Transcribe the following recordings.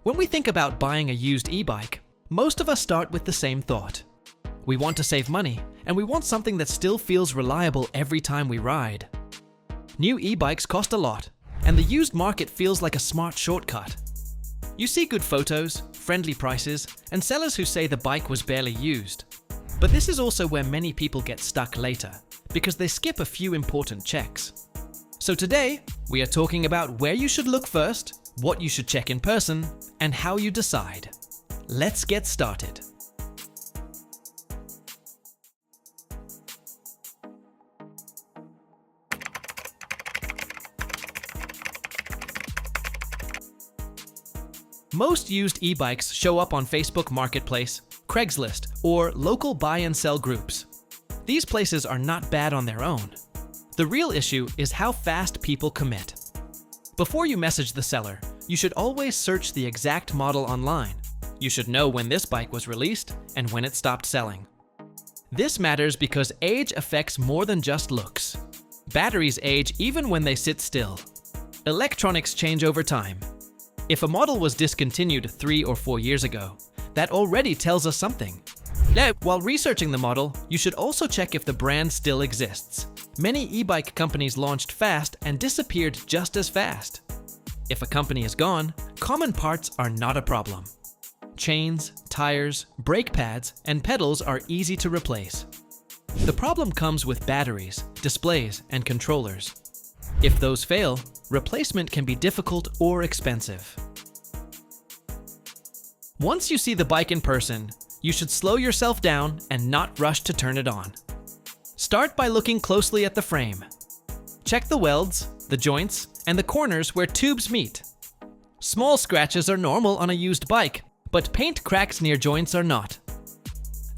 When we think about buying a used e-bike, most of us start with the same thought. We want to save money, and we want something that still feels reliable every time we ride. New e-bikes cost a lot, and the used market feels like a smart shortcut. You see good photos, friendly prices, and sellers who say the bike was barely used. But this is also where many people get stuck later, because they skip a few important checks. So today, we are talking about where you should look first, what you should check in person, and how you decide. Let's get started. Most used e-bikes show up on Facebook Marketplace, Craigslist, or local buy and sell groups. These places are not bad on their own. The real issue is how fast people commit. Before you message the seller, you should always search the exact model online. You should know when this bike was released and when it stopped selling. This matters because age affects more than just looks. Batteries age even when they sit still. Electronics change over time. If a model was discontinued 3 or 4 years ago, that already tells us something. Now, while researching the model, you should also check if the brand still exists. Many e-bike companies launched fast and disappeared just as fast. If a company is gone, common parts are not a problem. Chains, tires, brake pads, and pedals are easy to replace. The problem comes with batteries, displays, and controllers. If those fail, replacement can be difficult or expensive. Once you see the bike in person, you should slow yourself down and not rush to turn it on. Start by looking closely at the frame. Check the welds, the joints, and the corners where tubes meet. Small scratches are normal on a used bike, but paint cracks near joints are not.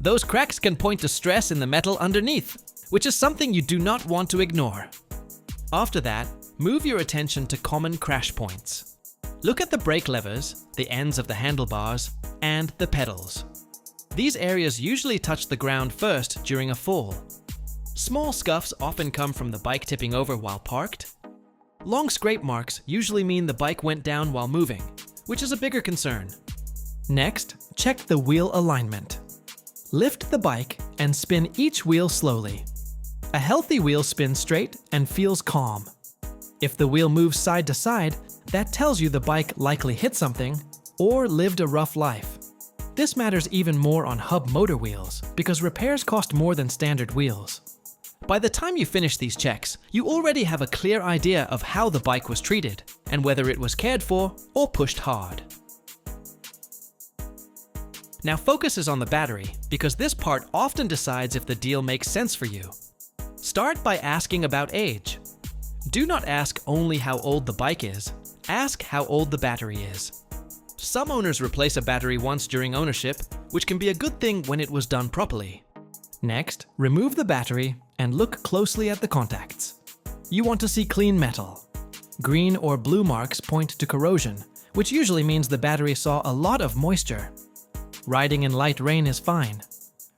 Those cracks can point to stress in the metal underneath, which is something you do not want to ignore. After that, move your attention to common crash points. Look at the brake levers, the ends of the handlebars, and the pedals. These areas usually touch the ground first during a fall. Small scuffs often come from the bike tipping over while parked. Long scrape marks usually mean the bike went down while moving, which is a bigger concern. Next, check the wheel alignment. Lift the bike and spin each wheel slowly. A healthy wheel spins straight and feels calm. If the wheel moves side to side, that tells you the bike likely hit something or lived a rough life. This matters even more on hub motor wheels because repairs cost more than standard wheels. By the time you finish these checks, you already have a clear idea of how the bike was treated and whether it was cared for or pushed hard. Now focus is on the battery because this part often decides if the deal makes sense for you. Start by asking about age. Do not ask only how old the bike is, ask how old the battery is. Some owners replace a battery once during ownership, which can be a good thing when it was done properly. Next, remove the battery and look closely at the contacts. You want to see clean metal. Green or blue marks point to corrosion, which usually means the battery saw a lot of moisture. Riding in light rain is fine.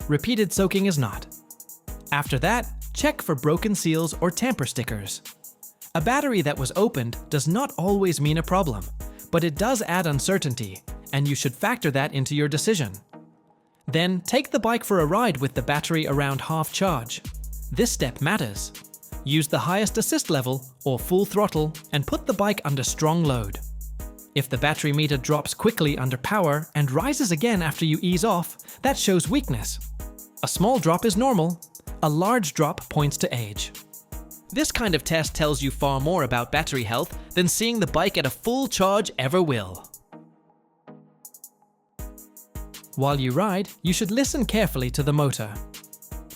Repeated soaking is not. After that, check for broken seals or tamper stickers. A battery that was opened does not always mean a problem, but it does add uncertainty, and you should factor that into your decision. Then take the bike for a ride with the battery around half charge. This step matters. Use the highest assist level or full throttle and put the bike under strong load. If the battery meter drops quickly under power and rises again after you ease off, that shows weakness. A small drop is normal. A large drop points to age. This kind of test tells you far more about battery health than seeing the bike at a full charge ever will. While you ride, you should listen carefully to the motor.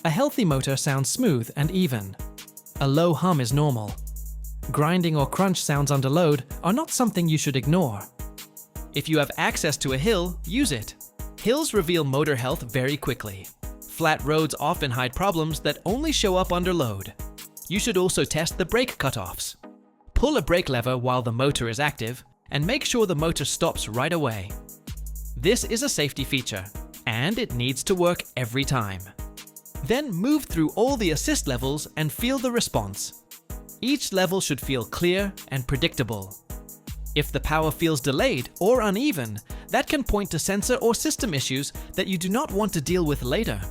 A healthy motor sounds smooth and even. A low hum is normal. Grinding or crunch sounds under load are not something you should ignore. If you have access to a hill, use it. Hills reveal motor health very quickly. Flat roads often hide problems that only show up under load. You should also test the brake cutoffs. Pull a brake lever while the motor is active and make sure the motor stops right away. This is a safety feature, and it needs to work every time. Then move through all the assist levels and feel the response. Each level should feel clear and predictable. If the power feels delayed or uneven, that can point to sensor or system issues that you do not want to deal with later.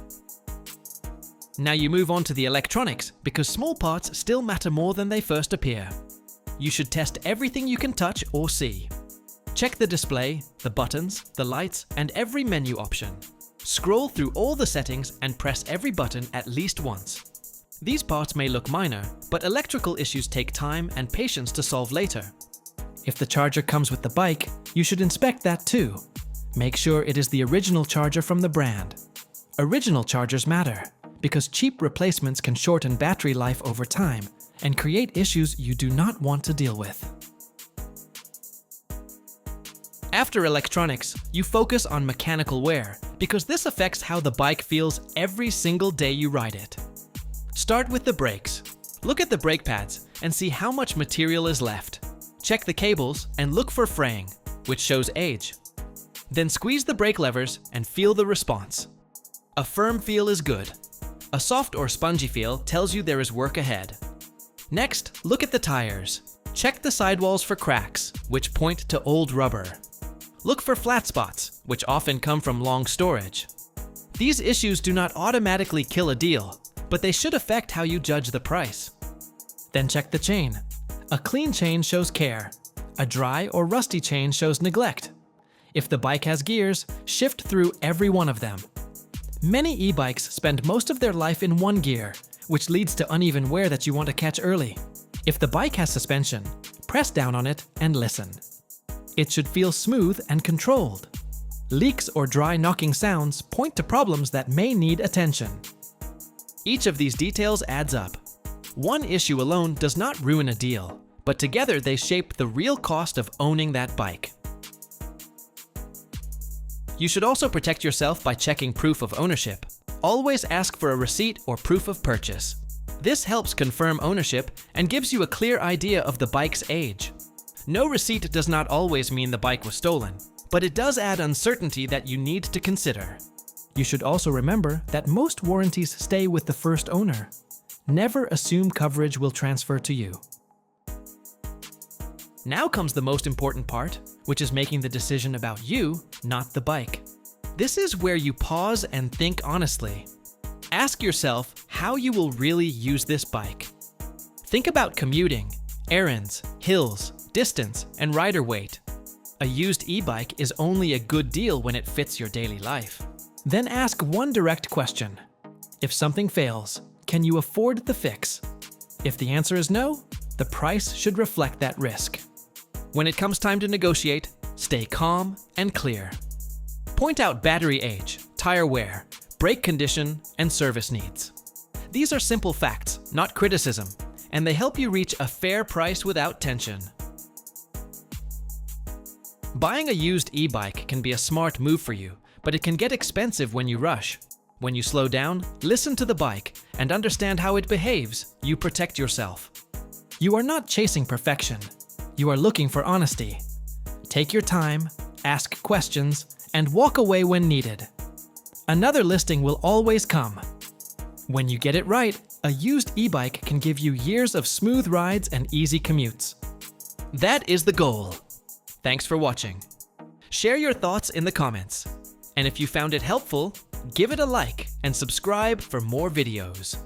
Now you move on to the electronics, because small parts still matter more than they first appear. You should test everything you can touch or see. Check the display, the buttons, the lights, and every menu option. Scroll through all the settings and press every button at least once. These parts may look minor, but electrical issues take time and patience to solve later. If the charger comes with the bike, you should inspect that too. Make sure it is the original charger from the brand. Original chargers matter, because cheap replacements can shorten battery life over time and create issues you do not want to deal with. After electronics, you focus on mechanical wear, because this affects how the bike feels every single day you ride it. Start with the brakes. Look at the brake pads and see how much material is left. Check the cables and look for fraying, which shows age. Then squeeze the brake levers and feel the response. A firm feel is good. A soft or spongy feel tells you there is work ahead. Next, look at the tires. Check the sidewalls for cracks, which point to old rubber. Look for flat spots, which often come from long storage. These issues do not automatically kill a deal, but they should affect how you judge the price. Then check the chain. A clean chain shows care. A dry or rusty chain shows neglect. If the bike has gears, shift through every one of them. Many e-bikes spend most of their life in one gear, which leads to uneven wear that you want to catch early. If the bike has suspension, press down on it and listen. It should feel smooth and controlled. Leaks or dry knocking sounds point to problems that may need attention. Each of these details adds up. One issue alone does not ruin a deal, but together they shape the real cost of owning that bike. You should also protect yourself by checking proof of ownership. Always ask for a receipt or proof of purchase. This helps confirm ownership and gives you a clear idea of the bike's age. No receipt does not always mean the bike was stolen, but it does add uncertainty that you need to consider. You should also remember that most warranties stay with the first owner. Never assume coverage will transfer to you. Now comes the most important part, which is making the decision about you, not the bike. This is where you pause and think honestly. Ask yourself how you will really use this bike. Think about commuting, errands, hills, distance, and rider weight. A used e-bike is only a good deal when it fits your daily life. Then ask one direct question. If something fails, can you afford the fix? If the answer is no, the price should reflect that risk. When it comes time to negotiate, stay calm and clear. Point out battery age, tire wear, brake condition, and service needs. These are simple facts, not criticism, and they help you reach a fair price without tension. Buying a used e-bike can be a smart move for you, but it can get expensive when you rush. When you slow down, listen to the bike, and understand how it behaves, you protect yourself. You are not chasing perfection. You are looking for honesty. Take your time, ask questions, and walk away when needed. Another listing will always come. When you get it right, a used e-bike can give you years of smooth rides and easy commutes. That is the goal. Thanks for watching. Share your thoughts in the comments. And if you found it helpful, give it a like and subscribe for more videos.